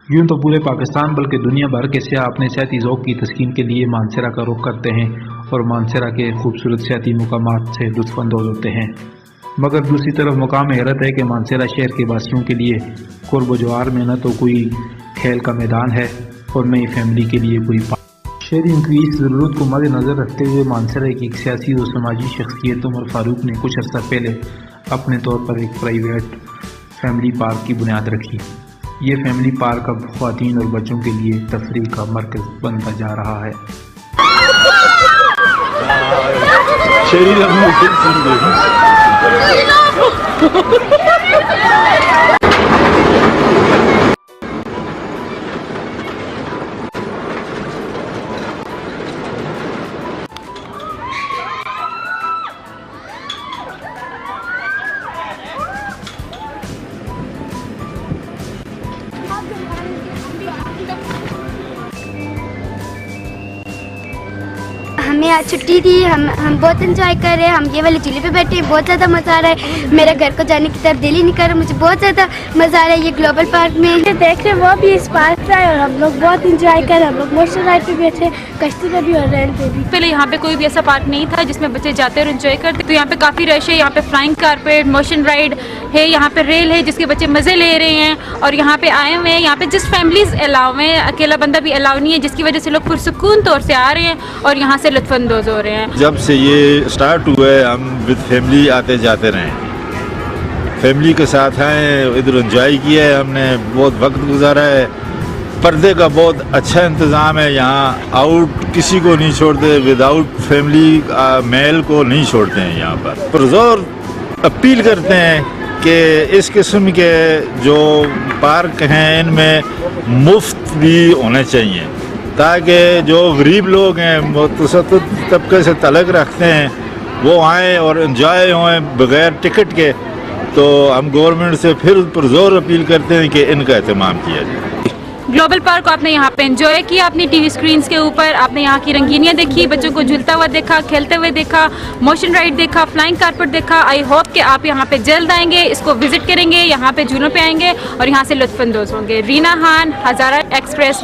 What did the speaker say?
यूं तो पूरे पाकिस्तान बल्कि दुनिया भर के सियाह अपने सेहती ज़ौक़ की तस्कीन के लिए मानसरा का रुख करते हैं और मानसरा के खूबसूरत सियाती मकामात से लुत्फ़अंदोज़ होते हैं। मगर दूसरी तरफ मकाम हैरत है कि मानसरा शहर के वासियों के लिए कुर्ब जवार में न तो कोई खेल का मैदान है और न ही फैमिली के लिए कोई शहरियों की इस ज़रूरत को मद्देनज़र रखते हुए मानसरा की एक सियासी और समाजी शख्सियत उमर फ़ारूक ने कुछ अर्सा पहले अपने तौर पर एक प्राइवेट फैमिली पार्क की बुनियाद रखी। ये फैमिली पार्क अब ख़वातीन और बच्चों के लिए तफरीह का मरकज़ बनता जा रहा है। हमें आज छुट्टी थी, हम बहुत एंजॉय कर रहे हैं। हम ये वाले झूले पे बैठे हैं, बहुत ज़्यादा मज़ा आ रहा है। मेरा घर को जाने की तरफ दिल ही नहीं कर रहा, मुझे बहुत ज़्यादा मज़ा आ रहा है ये ग्लोबल पार्क में। देख रहे वो भी इस पार्क पे और हम लोग बहुत इंजॉय कर रहे हैं। हम लोग मोटर राइड पे बैठे, कश्ती पे भी और रेल पे भी। पहले यहाँ पे कोई भी ऐसा पार्क नहीं था जिसमें बच्चे जाते और एंजॉय करते, तो यहाँ पे काफ़ी रश है। यहाँ पे फ्लाइंग कारपेट, मोशन राइड है, यहाँ पे रेल है जिसके बच्चे मज़े ले रहे हैं और यहाँ पे आए हुए हैं। यहाँ पे जिस फैमिलीज अलाउ हैं, अकेला बंदा भी अलाउ नहीं है, जिसकी वजह से लोग पुरसुकून तौर से आ रहे हैं और यहाँ से लुत्फ़अंदोज़ हो रहे हैं। जब से ये स्टार्ट हुआ है हम विद फैमिली आते जाते रहे, फैमिली के साथ आए, इधर एंजॉय किया है, हमने बहुत वक्त गुजारा है। पर्दे का बहुत अच्छा इंतज़ाम है यहाँ, आउट किसी को नहीं छोड़ते, विदाउट फैमिली मेल को नहीं छोड़ते हैं यहाँ पर। पुरज़ोर अपील करते हैं कि इस किस्म के जो पार्क हैं इनमें मुफ्त भी होने चाहिए, ताकि जो गरीब लोग हैं, मुतवस्सित तबके से तलक रखते हैं, वो आएँ और एंजॉय हों बग़ैर टिकट के। तो हम गवर्नमेंट से फिर पुरज़ोर अपील करते हैं कि इनका एहतमाम किया जाए। ग्लोबल पार्क को आपने यहाँ पे एंजॉय किया अपनी टीवी स्क्रीन्स के ऊपर, आपने यहाँ की रंगीनियाँ देखी, बच्चों को झूलता हुआ देखा, खेलते हुए देखा, मोशन राइड देखा, फ्लाइंग कारपेट देखा। आई होप कि आप यहाँ पे जल्द आएंगे, इसको विजिट करेंगे, यहाँ पे झूलों पे आएंगे और यहाँ से लुत्फ़अंदोज़ होंगे। रीना खान, हज़ारा एक्सप्रेस।